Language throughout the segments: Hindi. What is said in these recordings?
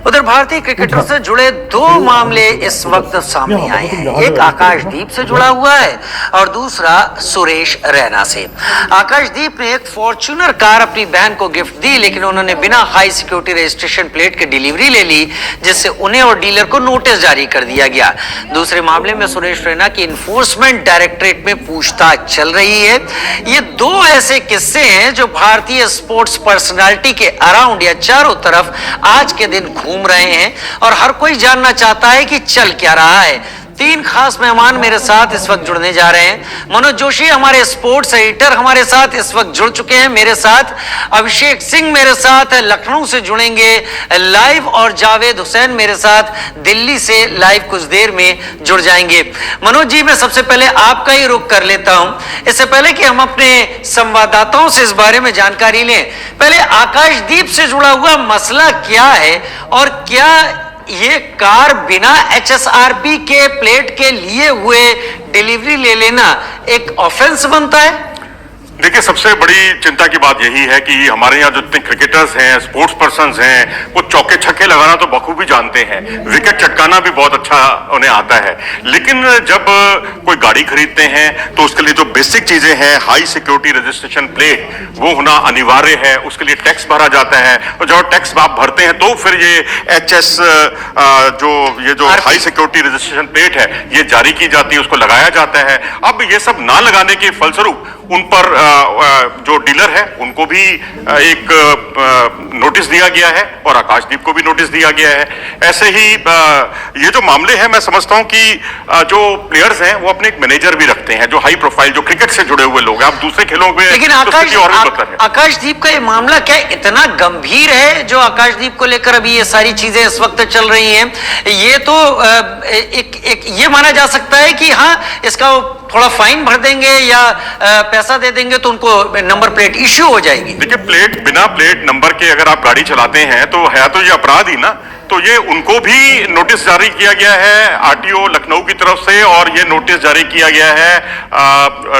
उधर भारतीय क्रिकेटर से जुड़े दो मामले इस वक्त सामने आए हैं। एक आकाशदीप से जुड़ा हुआ है और दूसरा सुरेश रैना से। आकाशदीप ने एक फॉर्च्यूनर कार अपनी बहन को गिफ्ट दी, लेकिन उन्होंने बिना हाई सिक्योरिटी रजिस्ट्रेशन प्लेट के डिलीवरी ले ली, जिससे उन्हें और डीलर को नोटिस जारी कर दिया गया। दूसरे मामले में सुरेश रैना की इन्फोर्समेंट डायरेक्टरेट में पूछताछ चल रही है। ये दो ऐसे किस्से हैं जो भारतीय स्पोर्ट्स पर्सनालिटी के अराउंड या चारों तरफ आज के दिन घूम रहे हैं और हर कोई जानना चाहता है कि चल क्या रहा है। तीन खास मेहमान मेरे साथ इस वक्त जुड़ने जा रहे हैं। मनोज जोशी हमारे स्पोर्ट्स एडिटर हमारे साथ इस वक्त जुड़ चुके हैं। मेरे साथ अभिषेक सिंह मेरे साथ लखनऊ से जुड़ेंगे लाइव और जावेद हुसैन मेरे साथ दिल्ली से लाइव कुछ देर में जुड़ जाएंगे। मनोज जी, मैं सबसे पहले आपका ही रुख कर लेता हूं, इससे पहले कि हम अपने संवाददाताओं से इस बारे में जानकारी लें। पहले आकाशदीप से जुड़ा हुआ मसला क्या है और क्या ये कार बिना HSRP के प्लेट के लिए हुए डिलीवरी ले लेना एक ऑफेंस बनता है? देखिए, सबसे बड़ी चिंता की बात यही है कि हमारे यहाँ जो इतने क्रिकेटर्स हैं, स्पोर्ट्स पर्सन्स हैं, वो चौके छक्के लगाना तो बखूबी जानते हैं, विकेट चटकाना भी बहुत अच्छा उन्हें आता है। लेकिन जब कोई गाड़ी खरीदते हैं तो उसके लिए जो बेसिक चीजें हैं, हाई सिक्योरिटी रजिस्ट्रेशन प्लेट, वो होना अनिवार्य है। उसके लिए टैक्स भरा जाता है और जब टैक्स आप भरते हैं तो फिर ये जो हाई सिक्योरिटी रजिस्ट्रेशन प्लेट है, ये जारी की जाती है, उसको लगाया जाता है। अब ये सब ना लगाने के फलस्वरूप उन पर जो डीलर है उनको भी एक नोटिस दिया गया है और आकाशदीप को भी नोटिस दिया गया है। ऐसे ही ये जो मामले हैं, मैं समझता हूं कि जो प्लेयर्स हैं वो अपने एक मैनेजर भी रखते हैं, जो हाई प्रोफाइल, जो क्रिकेट से जुड़े हुए लोग हैं। आप दूसरे खेलों में लेकिन आकाशदीप का ये मामला क्या इतना गंभीर है जो आकाशदीप को लेकर अभी ये सारी चीजें इस वक्त चल रही हैं? ये तो ये माना जा सकता है कि हाँ, इसका थोड़ा फाइन भर देंगे या पैसा दे देंगे तो उनको नंबर प्लेट इश्यू हो जाएगी। देखिए, बिना प्लेट नंबर के अगर आप गाड़ी चलाते हैं तो है तो ये अपराध ही ना। तो ये उनको भी नोटिस जारी किया गया है आरटीओ लखनऊ की तरफ से, और ये नोटिस जारी किया गया है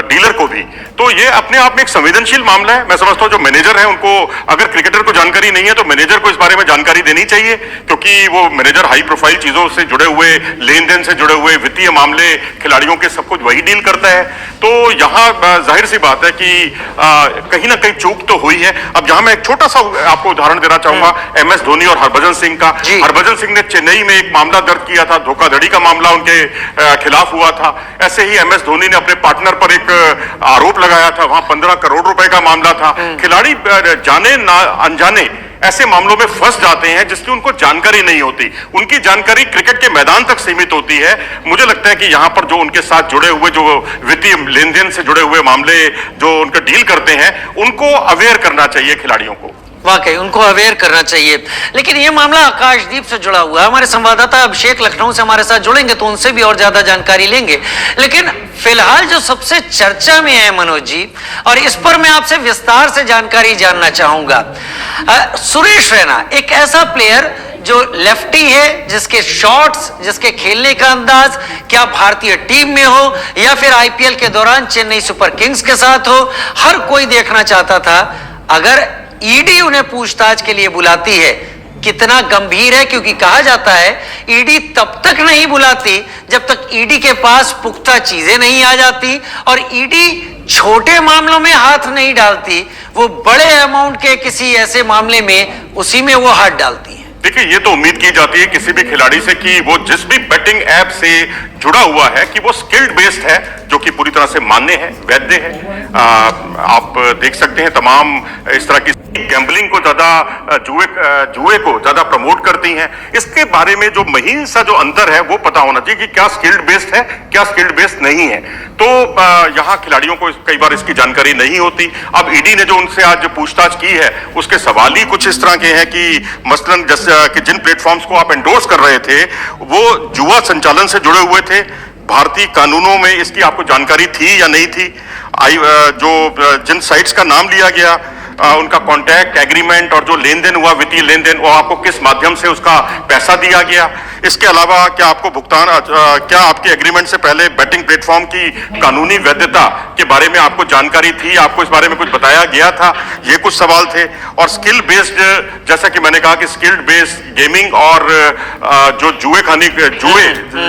डीलर को भी। तो ये अपने आप में एक संवेदनशील मामला है। मैं समझता हूँ जो मैनेजर है उनको, अगर क्रिकेटर को जानकारी नहीं है तो मैनेजर को इस बारे में जानकारी देनी चाहिए, क्योंकि वो मैनेजर हाई प्रोफाइल चीजों से जुड़े हुए, लेन देन से जुड़े हुए वित्तीय मामले, खिलाड़ियों के सब कुछ वही डील करता है। तो यहाँ जाहिर सी बात है कि कहीं ना कहीं चूक तो हुई है। अब यहाँ मैं एक छोटा सा आपको उदाहरण देना चाहूंगा MS धोनी और हरभजन सिंह का। हरभजन सिंह ने चेन्नई में एक मामला दर्ज किया था, धोखाधड़ी का मामला उनके खिलाफ हुआ था। ऐसे ही MS धोनी ने अपने पार्टनर पर एक आरोप लगाया था, वहां 15 करोड़ रुपए का मामला था। खिलाड़ी जाने ना अनजाने ऐसे मामलों में फंस जाते हैं जिसकी उनको जानकारी नहीं होती। उनकी जानकारी क्रिकेट के मैदान तक सीमित होती है। मुझे लगता है कि यहाँ पर जो उनके साथ जुड़े हुए, जो वित्तीय लेन देन से जुड़े हुए मामले जो उनका डील करते हैं, उनको अवेयर करना चाहिए खिलाड़ियों को। वाकई उनको अवेयर करना चाहिए। लेकिन ये मामला आकाशदीप से जुड़ा हुआ है। हमारे संवाददाता अभिषेक लखनऊ से हमारे साथ जुड़ेंगे तो उनसे भी और ज्यादा जानकारी लेंगे। लेकिन फिलहाल जो सबसे चर्चा में है मनोज जी, और इस पर मैं आपसे विस्तार से जानकारी जानना चाहूंगा, सुरेश रैना एक ऐसा प्लेयर जो लेफ्टी है, जिसके शॉट्स, जिसके खेलने का अंदाज क्या भारतीय टीम में हो या फिर IPL के दौरान चेन्नई सुपर किंग्स के साथ हो, हर कोई देखना चाहता था। अगर ईडी उन्हें पूछताछ के लिए बुलाती है, कितना गंभीर है, क्योंकि कहा जाता है ईडी तब तक नहीं बुलाती जब तक ईडी के पास पुख्ता चीजें नहीं आ जाती, और ईडी छोटे मामलों में हाथ नहीं डालती, वो बड़े अमाउंट के किसी ऐसे मामले में उसी में वो हाथ डालती है। देखिए, ये तो उम्मीद की जाती है किसी भी खिलाड़ी से कि वो जिस भी बेटिंग ऐप से जुड़ा हुआ है कि वो स्किल्ड बेस्ड है, जो कि पूरी तरह से मान्य है, वैध है। आप देख सकते हैं तमाम इस तरह की गैम्बलिंग को ज्यादा, जुए को ज्यादा प्रमोट करती हैं। इसके बारे में जो महीन सा जो अंतर है वो पता होना चाहिए कि क्या स्किल्ड बेस्ड है, क्या स्किल्ड बेस्ड नहीं है। तो यहाँ खिलाड़ियों को कई बार इसकी जानकारी नहीं होती। अब ईडी ने जो उनसे आज पूछताछ की है, उसके सवाल ही कुछ इस तरह के हैं कि मसलन जैसे कि जिन प्लेटफॉर्म्स को आप एंडोर्स कर रहे थे वो जुआ संचालन से जुड़े हुए थे। भारतीय कानूनों में इसकी आपको जानकारी थी या नहीं थी? जिन साइट्स का नाम लिया गया, उनका कॉन्टैक्ट एग्रीमेंट और जो लेन देन हुआ, वित्तीय लेन देन, वो आपको किस माध्यम से उसका पैसा दिया गया। इसके अलावा क्या आपको भुगतान, क्या आपके एग्रीमेंट से पहले बेटिंग प्लेटफॉर्म की कानूनी वैधता के बारे में आपको जानकारी थी, आपको इस बारे में कुछ बताया गया था, ये कुछ सवाल थे। और स्किल बेस्ड, जैसा कि मैंने कहा कि स्किल्ड बेस्ड गेमिंग और जो जुए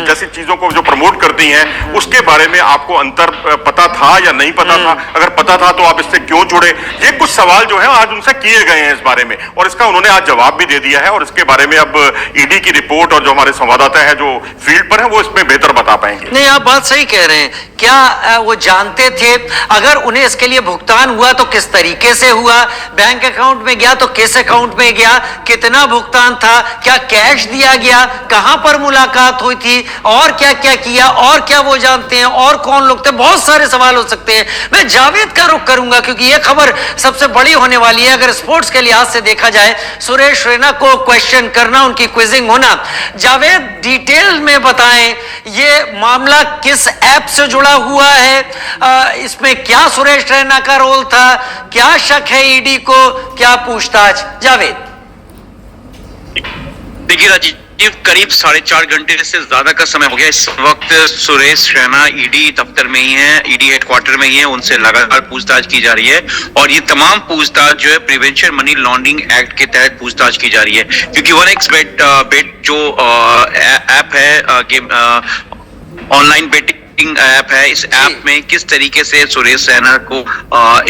जैसी चीजों को जो प्रमोट करती हैं, उसके बारे में आपको अंतर पता था या नहीं पता था? अगर पता था तो आप इससे क्यों जुड़े? ये कुछ सवाल जो है आज उनसे किए गए हैं इस बारे में, और इसका उन्होंने आज जवाब भी दे दिया है। और इसके बारे में अब ईडी की रिपोर्ट और जो हमारे संवाददाता है जो फील्ड पर है वो इसमें बेहतर बता पाएंगे। नहीं, आप बात सही कह रहे हैं। क्या वो जानते थे? अगर उन्हें इसके लिए भुगतान हुआ तो किस तरीके से हुआ? बैंक अकाउंट में गया तो किस अकाउंट में गया? कितना भुगतान था? क्या कैश दिया गया? कहां पर मुलाकात हुई थी? और क्या क्या किया? और क्या वो जानते हैं? और कौन लोग थे? बहुत सारे सवाल हो सकते हैं। मैं जावेद का रुख करूंगा क्योंकि यह खबर सबसे बड़ी होने वाली है। अगर स्पोर्ट्स के लिहाज से देखा जाए, सुरेश रैना को क्वेश्चन करना, उनकी क्विजिंग होना। जावेद, डिटेल में बताएं, ये मामला किस ऐप से जुड़ा हुआ है? इसमें क्या सुरेश रैना का रोल था? क्या शक है ईडी को? क्या पूछताछ? जावेद। देखिए राजीव, करीब 4.5 घंटे से ज्यादा का समय हो गया। इस वक्त सुरेश रैना ईडी दफ्तर में ही है, ईडी हेडक्वार्टर में ही है। उनसे लगातार पूछताछ की जा रही है और ये तमाम पूछताछ जो है प्रिवेंशन मनी लॉन्ड्रिंग एक्ट के तहत पूछताछ की जा रही है। क्योंकि 1xBet जो ऐप है, गेम ऑनलाइन बेटिंग ऐप है, इस ऐप में किस तरीके से सुरेश रैना को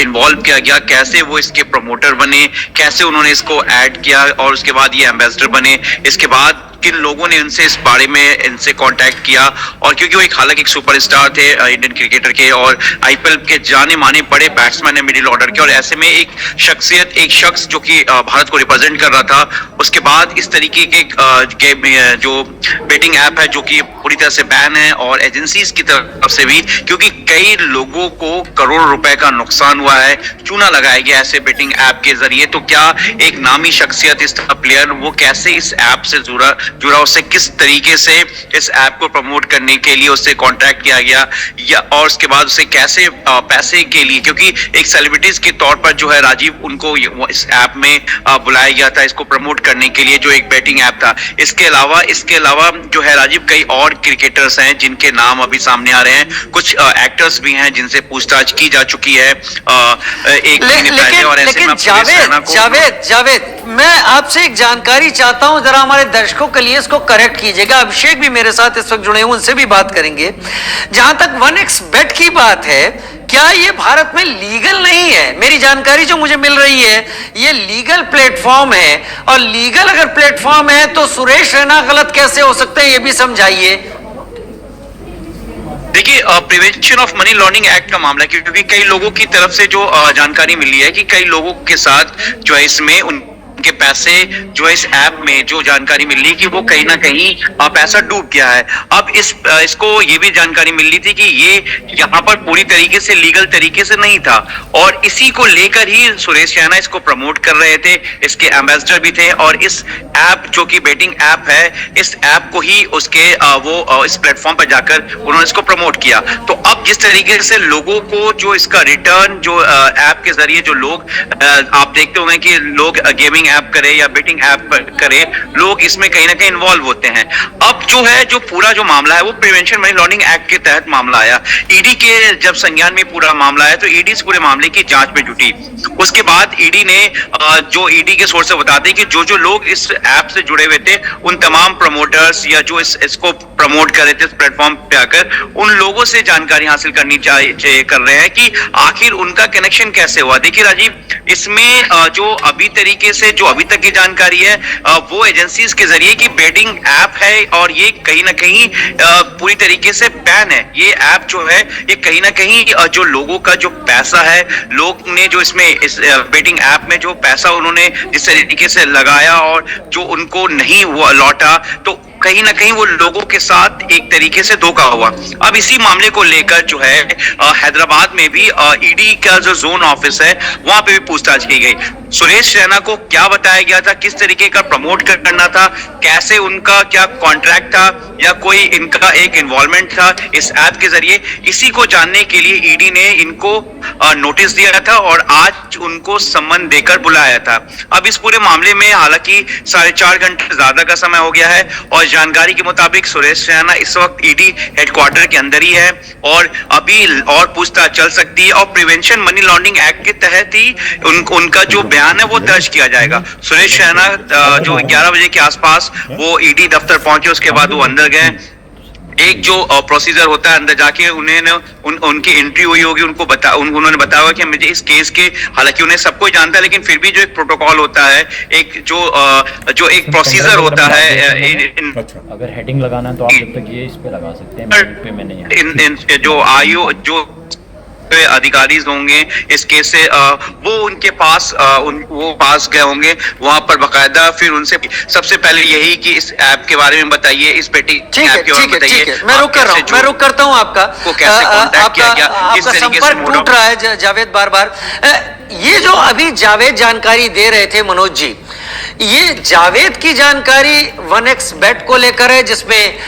इन्वॉल्व किया गया, कैसे वो इसके प्रमोटर बने, कैसे उन्होंने इसको ऐड किया और उसके बाद ये एम्बेसडर बने, इसके बाद किन लोगों ने इनसे इस बारे में इनसे कांटेक्ट किया। और क्योंकि वो हालांकि एक सुपरस्टार थे इंडियन क्रिकेटर के और आईपीएल के जाने माने बड़े बैट्समैन है मिडिल ऑर्डर के, और ऐसे में एक शख्स जो कि भारत को रिप्रेजेंट कर रहा था, उसके बाद इस तरीके के जो बेटिंग ऐप है जो कि पूरी तरह से बैन है, और एजेंसीज की तरफ से भी, क्योंकि कई लोगों को करोड़ रुपए का नुकसान हुआ है, चूना लगाया गया ऐसे बेटिंग ऐप के जरिए। तो क्या एक नामी शख्सियत, इस प्लेयर, वो कैसे इस ऐप से जुड़ा, उससे किस तरीके से इस ऐप को प्रमोट करने के लिए उससे कांटेक्ट किया गया, या और उसके बाद उसे कैसे पैसे के लिए, क्योंकि एक सेलिब्रिटीज के तौर पर जो है राजीव, उनको इस ऐप में बुलाया गया था इसको प्रमोट करने के लिए, जो एक बेटिंग ऐप था। इसके अलावा जो है राजीव, कई और क्रिकेटर्स हैं जिनके नाम अभी सामने आ रहे हैं, कुछ एक्टर्स भी हैं जिनसे पूछताछ की जा चुकी है एक महीने पहले। और ऐसे में जावेद, मैं आपसे एक जानकारी चाहता हूं, जरा हमारे दर्शकों के लिए इसको करेक्ट कीजिएगा। अभिषेक भी मेरे साथ इस वक्त जुड़े हैं, उनसे भी बात करेंगे। जहां तक 1xBet की बात है, क्या ये भारत में लीगल नहीं है? मेरी जानकारी जो मुझे मिल रही है, ये लीगल प्लेटफॉर्म है, और लीगल अगर प्लेटफॉर्म है तो सुरेश रैना गलत कैसे हो सकते हैं, ये भी समझाइए। देखिए, prevention of money laundering act का मामला, क्योंकि कई लोगों की तरफ से जो जानकारी मिली है कि कई लोगों के साथ जो है इसमें उनके पैसे जो है इस ऐप में जो जानकारी मिल रही है कि वो कहीं ना कहीं पैसा डूब गया है। अब इसको ये भी जानकारी मिल रही थी कि ये यहाँ पर पूरी तरीके से लीगल तरीके से नहीं था, और इसी को लेकर ही सुरेश रैना इसको प्रमोट कर रहे थे, इसके एम्बेसडर भी थे, और इस ऐप जो कि बेटिंग ऐप है, इस ऐप को ही उसके इस प्लेटफॉर्म पर जाकर उन्होंने इसको प्रमोट किया। तो अब जिस तरीके से लोगों को जो इसका रिटर्न जो ऐप के जरिए जो लोग आप देखते होंगे कि लोग गेमिंग ऐप करे या बेटिंग ऐप करे, लोग इसमें कहीं ना कहीं इन्वॉल्व होते हैं। अब जो है जो पूरा जो मामला है वो प्रिवेंशन मनी लॉन्ड्रिंग एक्ट के तहत मामला आया। ईडी के जब संज्ञान में पूरा मामला आया तो ईडी इस पूरे मामले की जांच में जुटी। उसके बाद ईडी ने जो ईडी के सोर्स से बताते हैं कि जो लोग इस ऐप से जुड़े हुए थे, उन तमाम प्रमोटर्स या जो इसको प्रमोट कर रहे थे इस प्लेटफॉर्म पे आकर, उन लोगों से जानकारी हासिल करनी चाहिए कर रहे हैं कि आखिर उनका कनेक्शन कैसे हुआ। देखिए राजीव, इसमें जो अभी तरीके से जो अभी तक की जानकारी है वो एजेंसीज के जरिए की बेटिंग ऐप है, और ये कहीं ना कहीं पूरी तरीके से बैन है। ये ऐप जो है ये कहीं ना कहीं जो लोगों का जो पैसा है, लोग ने जो इसमें इस बेटिंग ऐप में जो पैसा उन्होंने जिस तरीके से लगाया और जो उनको नहीं हुआ लौटा, तो कहीं ना कहीं वो लोगों के साथ एक तरीके से धोखा हुआ। अब इसी मामले को लेकर जो है हैदराबाद में भी ईडी का जो जोन ऑफिस है वहां पे भी पूछताछ की गई। सुरेश रैना को क्या बताया गया था, किस तरीके का प्रमोट करना था, कैसे उनका क्या कॉन्ट्रैक्ट था या कोई इनका एक इन्वॉल्वमेंट था इस ऐप के जरिए, इसी को जानने के लिए ईडी ने इनको नोटिस दिया था और आज उनको सम्मन देकर बुलाया था। अब इस पूरे मामले में हालांकि 4.5 घंटे ज्यादा का समय हो गया है और जानकारी के मुताबिक सुरेश रैना इस वक्त ईडी हेडक्वार्टर के अंदर ही है और अभी और पूछताछ चल सकती है और प्रिवेंशन मनी लॉन्ड्रिंग एक्ट के तहत ही उनका जो बयान है वो दर्ज किया जाएगा। सुरेश रैना जो 11 बजे के आसपास वो ईडी दफ्तर पहुंचे, उसके बाद वो अंदर गए। एक जो प्रोसीजर होता है अंदर जाके उनकी एंट्री हुई होगी, उन्होंने बताया होगा कि मुझे इस केस के, हालांकि उन्हें सबको जानता है लेकिन फिर भी जो एक प्रोटोकॉल होता है, एक जो एक प्रोसीजर होता है। अगर हेडिंग लगाना है तो आप जब तक ये इस पे लगा सकते हैं, पे मैंने जो आयु जो अधिकारी होंगे इस केस से वो उनके पास वो पास गए होंगे वहां पर बकायदा, फिर उनसे सबसे पहले यही कि इस ऐप के बारे में बताइए, इस बेटिंग ऐप के बारे में बताइए। मैं रुक करता हूं आपका को कैसे कांटेक्ट किया गया, किस तरीके से संपर्क टूट रहा है जावेद बार-बार। ये जो अभी जावेद जानकारी दे रहे थे मनोज जी, ये जावेद की जानकारी 1xBet को लेकर है जिसमें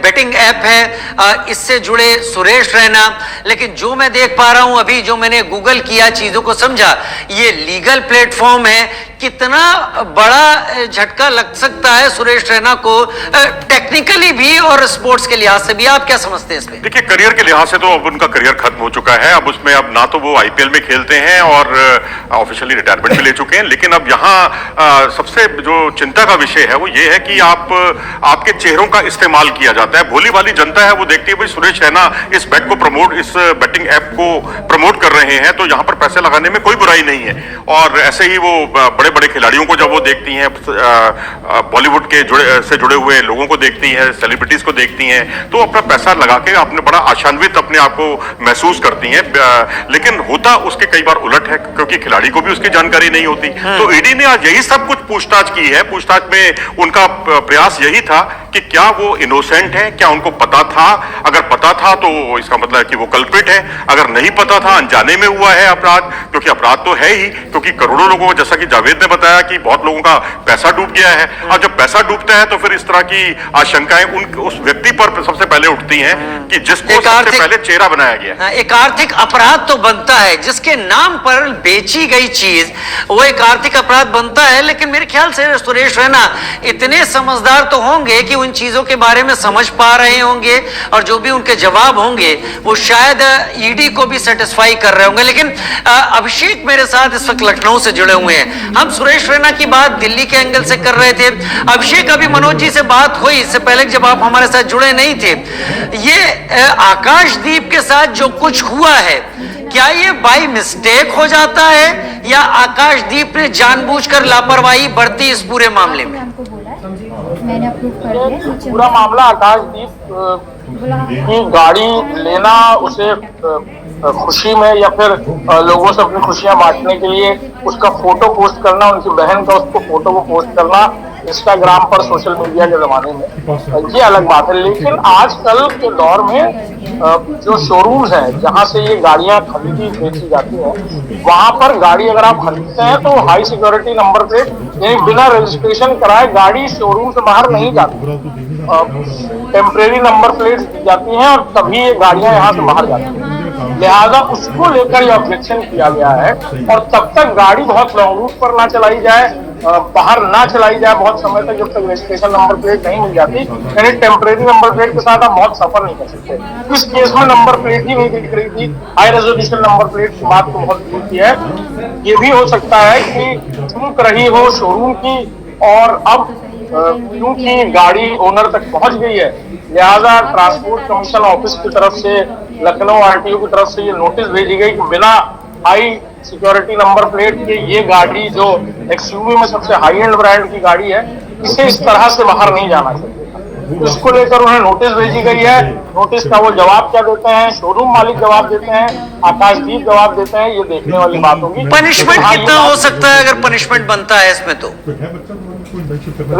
बेटिंग ऐप है, इससे जुड़े सुरेश रैना, लेकिन जो मैं देख पा रहा हूं अभी, जो मैंने गूगल किया, चीजों को समझा, ये लीगल प्लेटफॉर्म है। कितना बड़ा झटका लग सकता है सुरेश रैना को टेक्निकली भी और स्पोर्ट्स के लिहाज से भी, आप क्या समझते हैं इसमें? देखिए, करियर के लिहाज से तो अब उनका करियर खत्म हो चुका है। अब उसमें अब ना तो वो आईपीएल में खेलते हैं और ऑफिशियली रिटायरमेंट भी ले चुके हैं, लेकिन अब यहाँ सबसे जो चिंता का विषय है वो ये है कि आपके चेहरों का इस्तेमाल किया जाता है। भोली वाली जनता है वो देखती है भाई सुरेश रैना इस बेटिंग ऐप को प्रमोट कर रहे हैं, तो यहाँ पर पैसे लगाने में कोई बुराई नहीं है। और ऐसे ही वो बड़े बड़े खिलाड़ियों को जब वो देखती हैं, बॉलीवुड के से जुड़े हुए लोगों को देखती हैं, सेलिब्रिटीज को देखती हैं, तो अपना पैसा लगा के आपने बड़ा आशान्वित अपने आप को महसूस करती हैं। लेकिन होता उसके कई बार उलट है, क्योंकि खिलाड़ी को भी उसकी जानकारी नहीं होती। तो ईडी ने आज यही सब कुछ पूछताछ की है। पूछताछ में उनका प्रयास यही था कि क्या वो इनोसेंट है, क्या उनको पता था, अगर पता था तो इसका मतलब है कि वो कल्प्रिट है, अगर नहीं पता था, अनजाने में हुआ है अपराध, क्योंकि अपराध तो है ही, क्योंकि करोड़ों लोगों को, जैसा कि जावेद ने बताया कि बहुत लोगों का पैसा डूब गया है। और जब पैसा डूबता है तो फिर इस तरह की आशंकाएं उस व्यक्ति पर सबसे पहले उठती हैं कि जिसको सबसे पहले चेहरा बनाया गया। एक आर्थिक अपराध तो बनता है, जिसके नाम पर बेची गई चीज वो एक आर्थिक अपराध बनता है। लेकिन मेरे ख्याल से सुरेश रैना इतने समझदार तो होंगे कि उन चीजों के बारे में समझ पा रहे होंगे और जो भी उनके जवाब होंगे वो शायद ईडी को भी सेटिस्फाई कर रहे होंगे। लेकिन अभिषेक मेरे साथ इस वक्त लखनऊ से जुड़े हुए हैं। हम सुरेश रैना की बात दिल्ली के एंगल से कर रहे थे। अभिषेक, अभी मनोज जी से बात हुई इससे पहले जब आप हमारे साथ जुड़े नहीं थे, ये आकाशदीप के साथ जो कुछ हुआ है, क्या ये बाय मिस्टेक हो जाता है या आकाशदीप ने जानबूझकर लापरवाही बरती इस पूरे मामले में? मैंने अप्रूव कर दिया। पूरा मामला आकाशदीप की गाड़ी लेना, उसे खुशी में या फिर लोगों से अपनी खुशियां बांटने के लिए उसका फोटो पोस्ट करना, उनकी बहन का उसको फोटो को पोस्ट करना इंस्टाग्राम पर, सोशल मीडिया के जमाने में, ये अलग बात है। लेकिन आजकल के दौर में जो शोरूम्स हैं जहां से ये गाड़ियां खरीदी बेची जाती हैं, वहां पर गाड़ी अगर आप खरीदते हैं तो हाई सिक्योरिटी नंबर प्लेट, यानी बिना रजिस्ट्रेशन कराए गाड़ी शोरूम से बाहर नहीं जाती, टेम्परेरी नंबर प्लेट दी जाती हैं और तभी ये गाड़ियां यहाँ से बाहर जाती हैं। लिहाजा उसको लेकर ये ऑब्जेक्शन किया गया है और तब तक गाड़ी बहुत लॉन्ग रूट पर ना चलाई जाए, बाहर ना चलाई जाए बहुत समय तक, जब तक रजिस्ट्रेशन नंबर प्लेट नहीं मिल जाती। यानी टेम्परेरी नंबर प्लेट के साथ आप बहुत सफर नहीं कर सकते। इस केस में नंबर प्लेट ही नहीं दिख रही थी, हाई रेजोल्यूशन नंबर प्लेट की बात तो बहुत दूर की है। ये भी हो सकता है कि चूक रही हो शोरूम की और अब क्योंकि गाड़ी ओनर तक पहुंच गई है, लिहाजा ट्रांसपोर्ट कमीशन ऑफिस की तरफ से, लखनऊ आरटीओ की तरफ से ये नोटिस भेजी गई कि बिना हाई सिक्योरिटी नंबर प्लेट के ये गाड़ी, जो एक्सयूवी में सबसे हाई एंड ब्रांड की गाड़ी है, इसे इस तरह से बाहर नहीं जाना चाहिए। इसको लेकर उन्हें नोटिस भेजी गई है। नोटिस का वो जवाब क्या देते हैं, शोरूम मालिक जवाब देते हैं, आकाशदीप जवाब देते हैं, ये देखने वाली बात होगी। पनिशमेंट हाँ, ये कितना बात- हो सकता है अगर पनिशमेंट बनता है इसमें? तो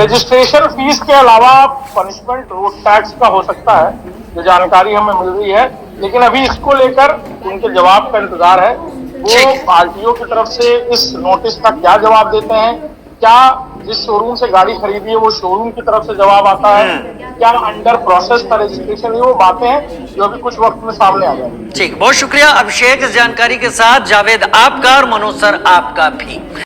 रजिस्ट्रेशन फीस के अलावा पनिशमेंट रोड टैक्स का हो सकता है, जो जानकारी हमें मिल रही है, लेकिन अभी इसको लेकर उनके जवाब का इंतजार है। ठीक वो है। आरटीओ की तरफ से इस नोटिस का क्या जवाब देते हैं, क्या जिस शोरूम से गाड़ी खरीदी है वो शोरूम की तरफ से जवाब आता है, क्या अंडर प्रोसेस का रजिस्ट्रेशन, ये वो बातें हैं जो अभी कुछ वक्त में सामने आ जाएंगी। ठीक, बहुत शुक्रिया अभिषेक इस जानकारी के साथ। जावेद आपका और मनोज सर आपका भी।